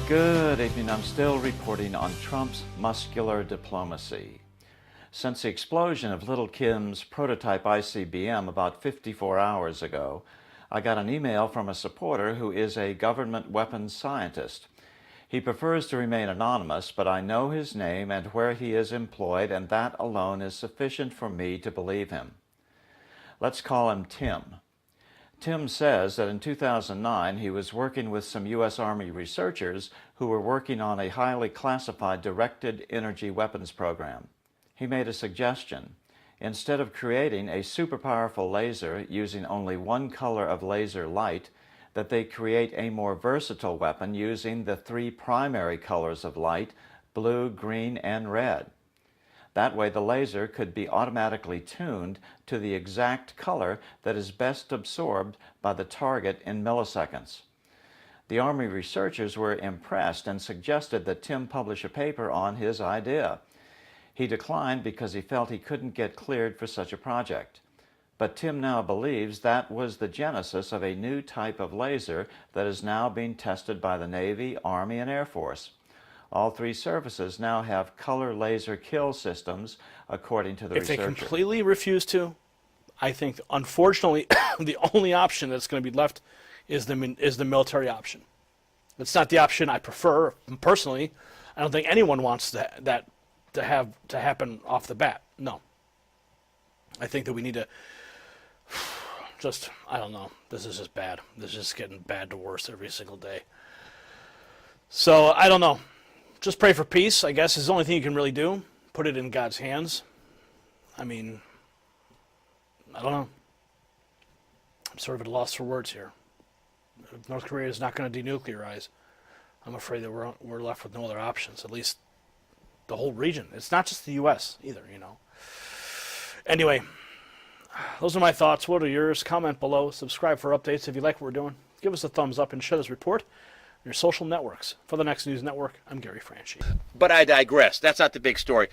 Good evening. I'm still reporting on Trump's muscular diplomacy. Since the explosion of Little Kim's prototype ICBM about 54 hours ago, I got an email from a supporter who is a government weapons scientist. He prefers to remain anonymous, but I know his name and where he is employed, and that alone is sufficient for me to believe him. Let's call him Tim. Tim says that in 2009 he was working with some U.S. Army researchers who were working on a highly classified directed energy weapons program. He made a suggestion. Instead of creating a super powerful laser using only one color of laser light, that they create a more versatile weapon using the three primary colors of light, blue, green, and red. That way the laser could be automatically tuned to the exact color that is best absorbed by the target in milliseconds. The Army researchers were impressed and suggested that Tim publish a paper on his idea. He declined because he felt he couldn't get cleared for such a project. But Tim now believes that was the genesis of a new type of laser that is now being tested by the Navy, Army, and Air Force. All three services now have color laser kill systems, according to the researcher. If they completely refuse to, I think, unfortunately, the only option that's going to be left is the military option. It's not the option I prefer personally. I don't think anyone wants that to happen off the bat. No. I think that we need to I don't know. This is just bad. This is just getting bad to worse every single day. So I don't know. Just pray for peace, I guess, is the only thing you can really do. Put it in God's hands. I mean, I don't know. I'm sort of at a loss for words here. If North Korea is not going to denuclearize, I'm afraid that we're left with no other options, at least the whole region. It's not just the U.S. either, you know. Anyway, those are my thoughts. What are yours? Comment below. Subscribe for updates. If you like what we're doing, give us a thumbs up and share this report on your social networks. For the Next News Network, I'm Gary Franchi. But I digress. That's not the big story.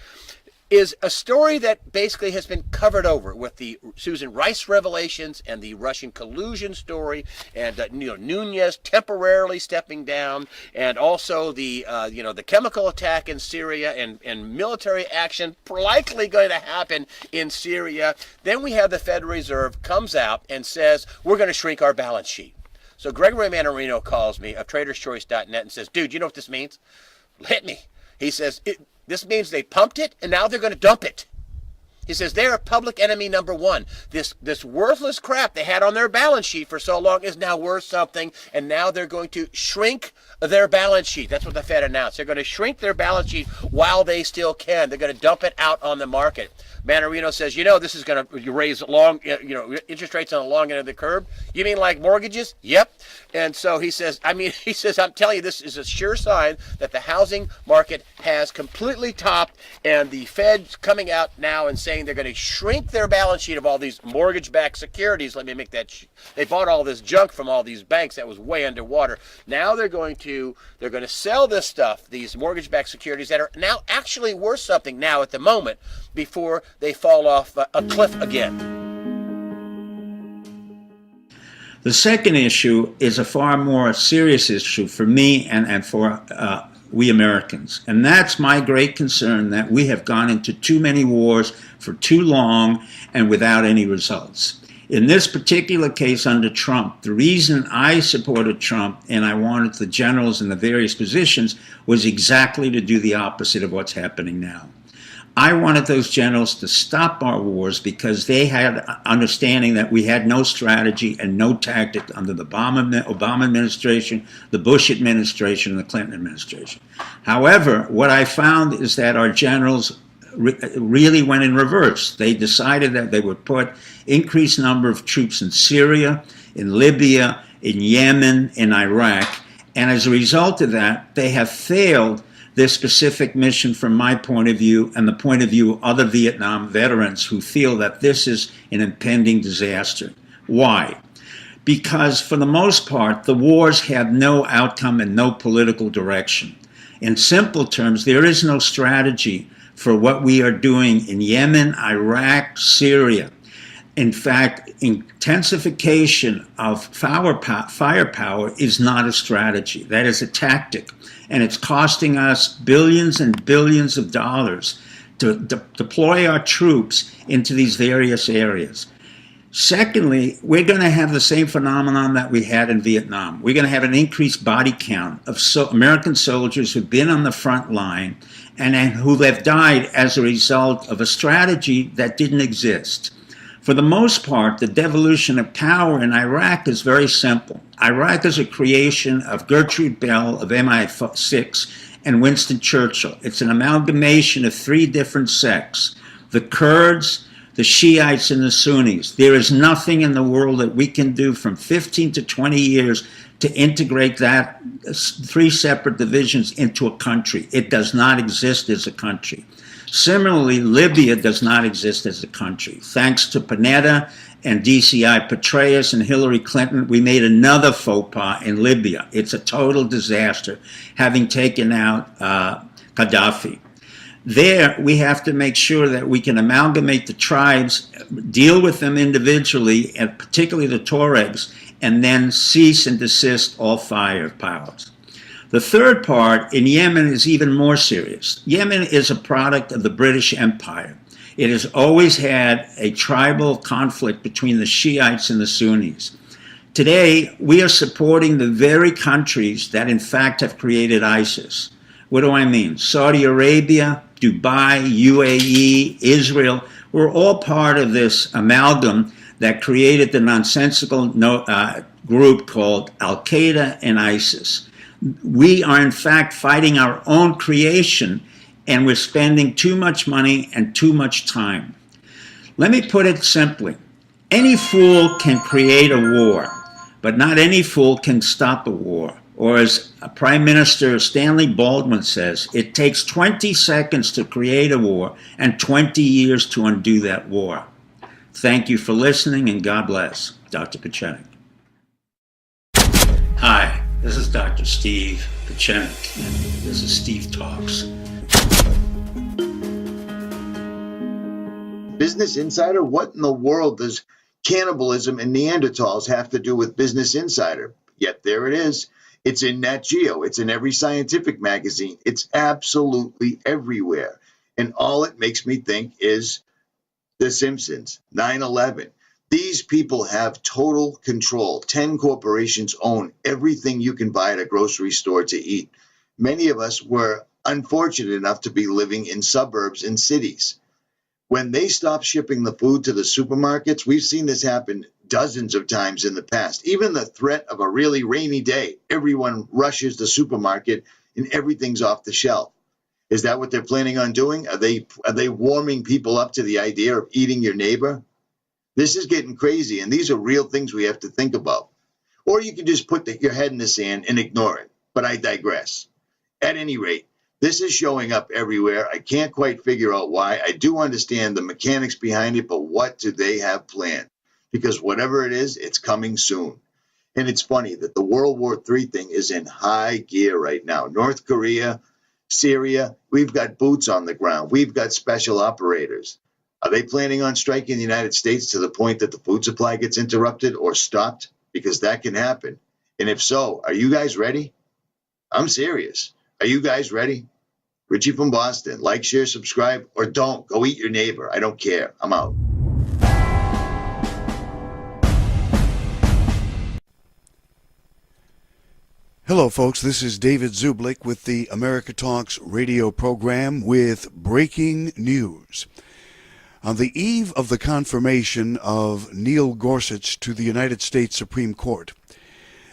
Is a story that basically has been covered over with the Susan Rice revelations and the Russian collusion story, and Nunez temporarily stepping down, and also the the chemical attack in Syria and military action likely going to happen in Syria. Then we have the Federal Reserve comes out and says we're going to shrink our balance sheet. So Gregory Mannarino calls me of TradersChoice.net and says, "Dude, you know what this means? Hit me." He says, this means they pumped it, and now they're going to dump it. He says they're public enemy number one. This worthless crap they had on their balance sheet for so long is now worth something, and now they're going to shrink their balance sheet. That's what the Fed announced. They're going to shrink their balance sheet while they still can. They're going to dump it out on the market. Mannarino says, this is going to raise interest rates on the long end of the curve. You mean like mortgages? Yep. And so he says, I'm telling you, this is a sure sign that the housing market has completely topped, and the Fed's coming out now and saying they're going to shrink their balance sheet of all these mortgage-backed securities. Let me make that. They bought all this junk from all these banks that was way underwater. Now they're going to sell this stuff, these mortgage-backed securities that are now actually worth something now at the moment, before they fall off a cliff again. The second issue is a far more serious issue for me and for we Americans. And that's my great concern, that we have gone into too many wars for too long and without any results. In this particular case under Trump, the reason I supported Trump and I wanted the generals in the various positions was exactly to do the opposite of what's happening now. I wanted those generals to stop our wars because they had understanding that we had no strategy and no tactic under the Obama administration, the Bush administration, and the Clinton administration. However, what I found is that our generals really went in reverse. They decided that they would put increased number of troops in Syria, in Libya, in Yemen, in Iraq, and as a result of that, they have failed this specific mission from my point of view and the point of view of other Vietnam veterans who feel that this is an impending disaster. Why? Because for the most part, the wars have no outcome and no political direction. In simple terms, there is no strategy for what we are doing in Yemen, Iraq, Syria. In fact, intensification of firepower is not a strategy. That is a tactic. And it's costing us billions and billions of dollars to deploy our troops into these various areas. Secondly, we're going to have the same phenomenon that we had in Vietnam. We're going to have an increased body count of American soldiers who've been on the front line and who have died as a result of a strategy that didn't exist. For the most part, the devolution of power in Iraq is very simple. Iraq is a creation of Gertrude Bell of MI6 and Winston Churchill. It's an amalgamation of three different sects: the Kurds, the Shiites, and the Sunnis. There is nothing in the world that we can do from 15 to 20 years to integrate that three separate divisions into a country. It does not exist as a country. Similarly, Libya does not exist as a country. Thanks to Panetta and DCI Petraeus and Hillary Clinton, we made another faux pas in Libya. It's a total disaster, having taken out Gaddafi. There, we have to make sure that we can amalgamate the tribes, deal with them individually, and particularly the Tuaregs, and then cease and desist all firepowers. The third part in Yemen is even more serious. Yemen is a product of the British Empire. It has always had a tribal conflict between the Shiites and the Sunnis. Today, we are supporting the very countries that in fact have created ISIS. What do I mean? Saudi Arabia, Dubai, UAE, Israel, we're all part of this amalgam that created the nonsensical group called Al-Qaeda and ISIS. We are in fact fighting our own creation, and we're spending too much money and too much time. Let me put it simply. Any fool can create a war, but not any fool can stop a war. Or as Prime Minister Stanley Baldwin says, it takes 20 seconds to create a war and 20 years to undo that war. Thank you for listening, and God bless. Dr. Pieczenik. Hi, this is Dr. Steve Pieczenik, and this is Steve Talks. Business Insider? What in the world does cannibalism and Neanderthals have to do with Business Insider? Yet there it is. It's in Nat Geo. It's in every scientific magazine. It's absolutely everywhere. And all it makes me think is The Simpsons, 9/11. These people have total control. 10 corporations own everything you can buy at a grocery store to eat. Many of us were unfortunate enough to be living in suburbs and cities. When they stop shipping the food to the supermarkets, we've seen this happen dozens of times in the past. Even the threat of a really rainy day, everyone rushes the supermarket and everything's off the shelf. Is that what they're planning on doing? Are they warming people up to the idea of eating your neighbor? This is getting crazy, and these are real things we have to think about. Or you can just put your head in the sand and ignore it. But I digress. At any rate, this is showing up everywhere. I can't quite figure out why. I do understand the mechanics behind it, but what do they have planned? Because whatever it is, it's coming soon. And it's funny that the World War III thing is in high gear right now. North Korea, Syria, we've got boots on the ground. We've got special operators. Are they planning on striking the United States to the point that the food supply gets interrupted or stopped? Because that can happen. And if so, are you guys ready? I'm serious. Are you guys ready? Richie from Boston. Like, share, subscribe, or don't. Go eat your neighbor. I don't care. I'm out. Hello, folks. This is David Zublick with the America Talks radio program with breaking news. On the eve of the confirmation of Neil Gorsuch to the United States Supreme Court,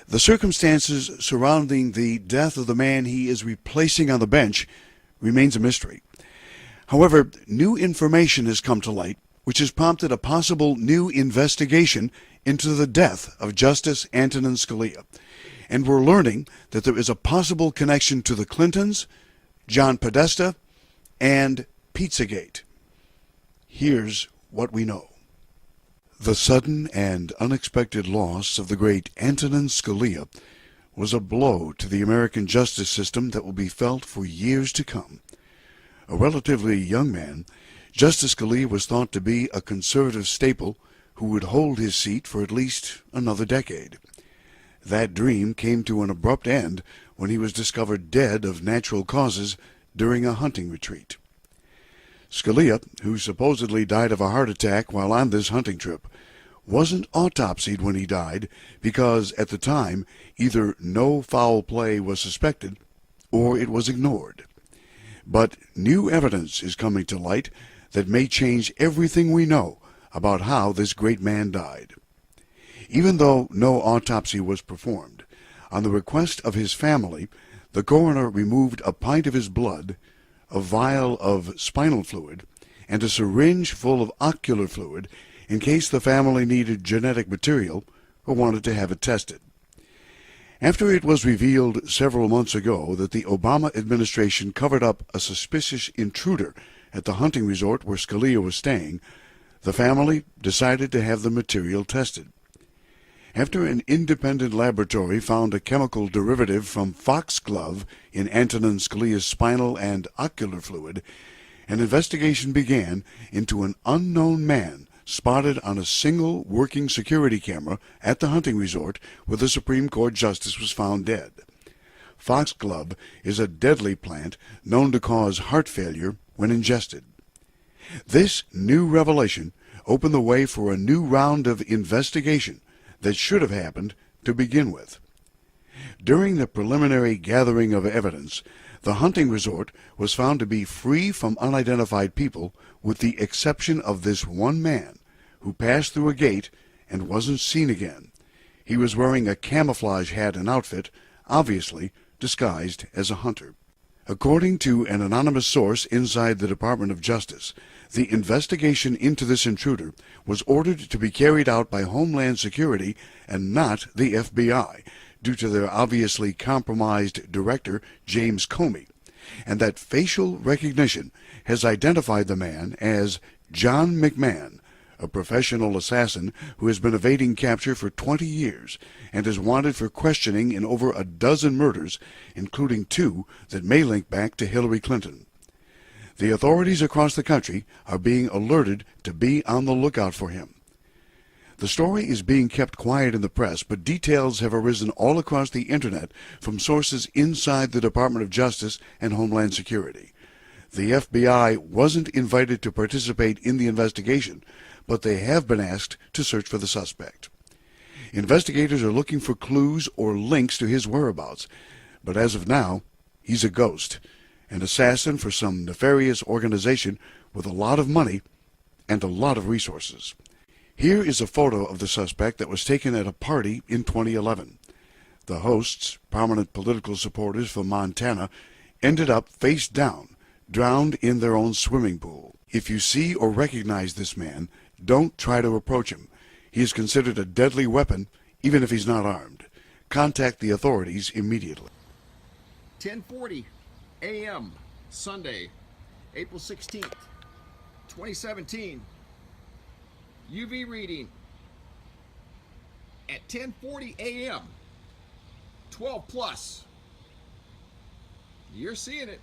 the circumstances surrounding the death of the man he is replacing on the bench remains a mystery. However, new information has come to light which has prompted a possible new investigation into the death of Justice Antonin Scalia. And we're learning that there is a possible connection to the Clintons, John Podesta, and Pizzagate. Here's what we know. The sudden and unexpected loss of the great Antonin Scalia was a blow to the American justice system that will be felt for years to come. A relatively young man, Justice Scalia was thought to be a conservative staple who who would hold his seat for at least another decade. That dream came to an abrupt end when he was discovered dead of natural causes during a hunting retreat. Scalia, who supposedly died of a heart attack while on this hunting trip, wasn't autopsied when he died because, at the time, either no foul play was suspected or it was ignored. But new evidence is coming to light that may change everything we know about how this great man died. Even though no autopsy was performed, on the request of his family, the coroner removed a pint of his blood, a vial of spinal fluid, and a syringe full of ocular fluid in case the family needed genetic material or wanted to have it tested. After it was revealed several months ago that the Obama administration covered up a suspicious intruder at the hunting resort where Scalia was staying, the family decided to have the material tested. After an independent laboratory found a chemical derivative from foxglove in Antonin Scalia's spinal and ocular fluid, an investigation began into an unknown man spotted on a single working security camera at the hunting resort where the Supreme Court justice was found dead. Foxglove is a deadly plant known to cause heart failure when ingested. This new revelation opened the way for a new round of investigation that should have happened to begin with. During the preliminary gathering of evidence, the hunting resort was found to be free from unidentified people with the exception of this one man who passed through a gate and wasn't seen again. He was wearing a camouflage hat and outfit, obviously disguised as a hunter. According to an anonymous source inside the Department of Justice, the investigation into this intruder was ordered to be carried out by Homeland Security and not the FBI, due to their obviously compromised director, James Comey, and that facial recognition has identified the man as John McMahon, a professional assassin who has been evading capture for 20 years and is wanted for questioning in over a dozen murders, including 2 that may link back to Hillary Clinton. The authorities across the country are being alerted to be on the lookout for him. The story is being kept quiet in the press, but details have arisen all across the Internet from sources inside the Department of Justice and Homeland Security. The FBI wasn't invited to participate in the investigation, but they have been asked to search for the suspect. Investigators are looking for clues or links to his whereabouts, but as of now, he's a ghost, an assassin for some nefarious organization with a lot of money and a lot of resources. Here is a photo of the suspect that was taken at a party in 2011. The hosts, prominent political supporters from Montana, ended up face down, drowned in their own swimming pool. If you see or recognize this man, don't try to approach him. He is considered a deadly weapon, even if he's not armed. Contact the authorities immediately. 10:40 a.m. Sunday, April 16th, 2017. UV reading at 10:40 a.m. 12 plus. You're seeing it.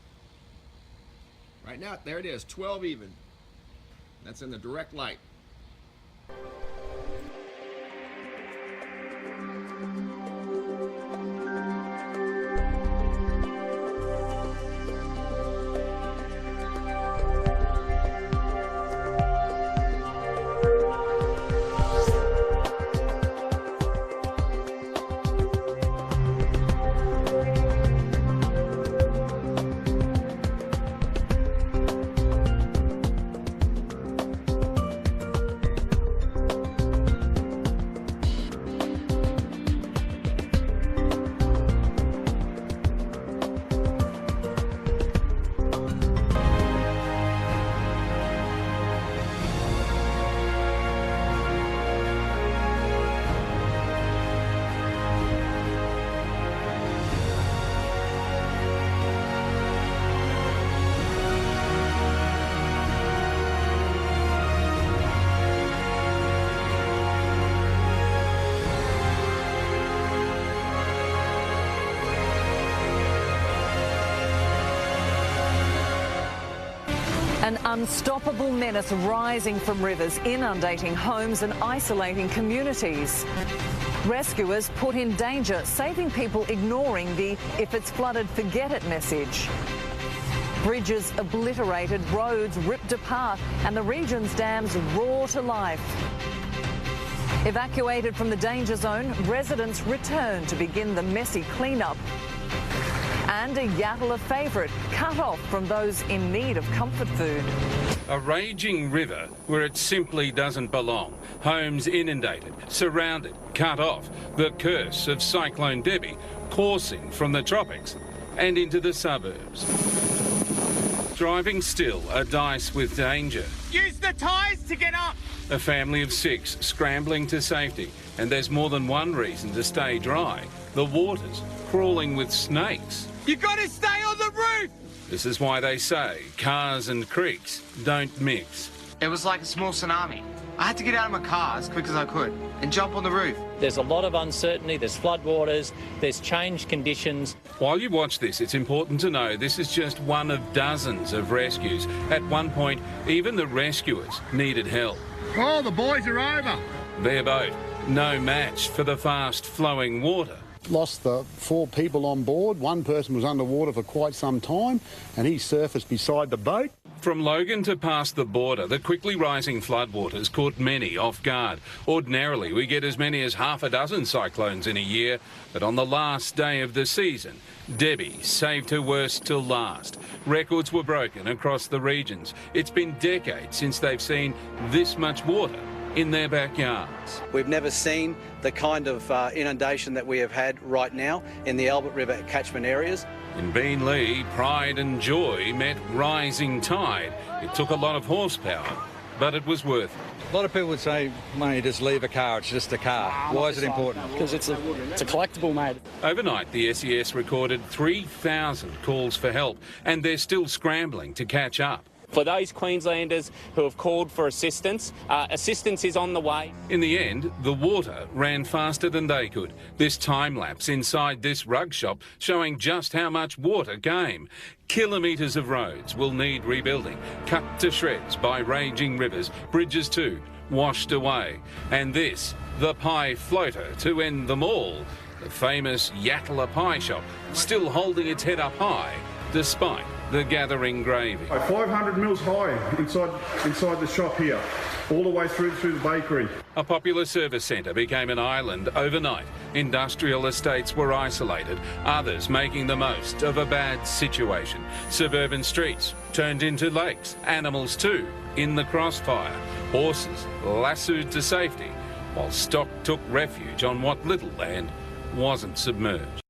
Right now, there it is, 12 even. That's in the direct light. An unstoppable menace rising from rivers, inundating homes and isolating communities. Rescuers put in danger, saving people ignoring the "if it's flooded, forget it" message. Bridges obliterated, roads ripped apart, and the region's dams roar to life. Evacuated from the danger zone, residents return to begin the messy cleanup. And a Yatala favourite, cut off from those in need of comfort food. A raging river where it simply doesn't belong. Homes inundated, surrounded, cut off. The curse of Cyclone Debbie coursing from the tropics and into the suburbs. Driving still, a dice with danger. Use the tyres to get up! A family of 6 scrambling to safety, and there's more than one reason to stay dry. The water's crawling with snakes. You gotta stay on the roof! This is why they say cars and creeks don't mix. It was like a small tsunami. I had to get out of my car as quick as I could and jump on the roof. There's a lot of uncertainty, there's floodwaters, there's changed conditions. While you watch this, it's important to know this is just one of dozens of rescues. At one point, even the rescuers needed help. Oh, the boys are over. Their boat, no match for the fast-flowing water. Lost the 4 people on board. One person was underwater for quite some time and he surfaced beside the boat. From Logan to past the border, the quickly rising floodwaters caught many off guard. Ordinarily, we get as many as half a dozen cyclones in a year, but on the last day of the season, Debbie saved her worst till last. Records were broken across the regions. It's been decades since they've seen this much water in their backyards. We've never seen the kind of inundation that we have had right now in the Albert River catchment areas. In Beenleigh, pride and joy met rising tide. It took a lot of horsepower, but it was worth it. A lot of people would say, why don't you just leave a car, it's just a car. Why is it important? Because it's a collectible, mate. Overnight, the SES recorded 3,000 calls for help, and they're still scrambling to catch up. For those Queenslanders who have called for assistance, assistance is on the way. In the end, the water ran faster than they could. This time-lapse inside this rug shop showing just how much water came. Kilometres of roads will need rebuilding, cut to shreds by raging rivers, bridges too, washed away. And this, the pie floater to end them all. The famous Yatala pie shop, still holding its head up high, despite the gathering gravy. 500 mils high inside the shop here, all the way through the bakery. A popular service centre became an island overnight. Industrial estates were isolated, others making the most of a bad situation. Suburban streets turned into lakes, animals too in the crossfire. Horses lassoed to safety, while stock took refuge on what little land wasn't submerged.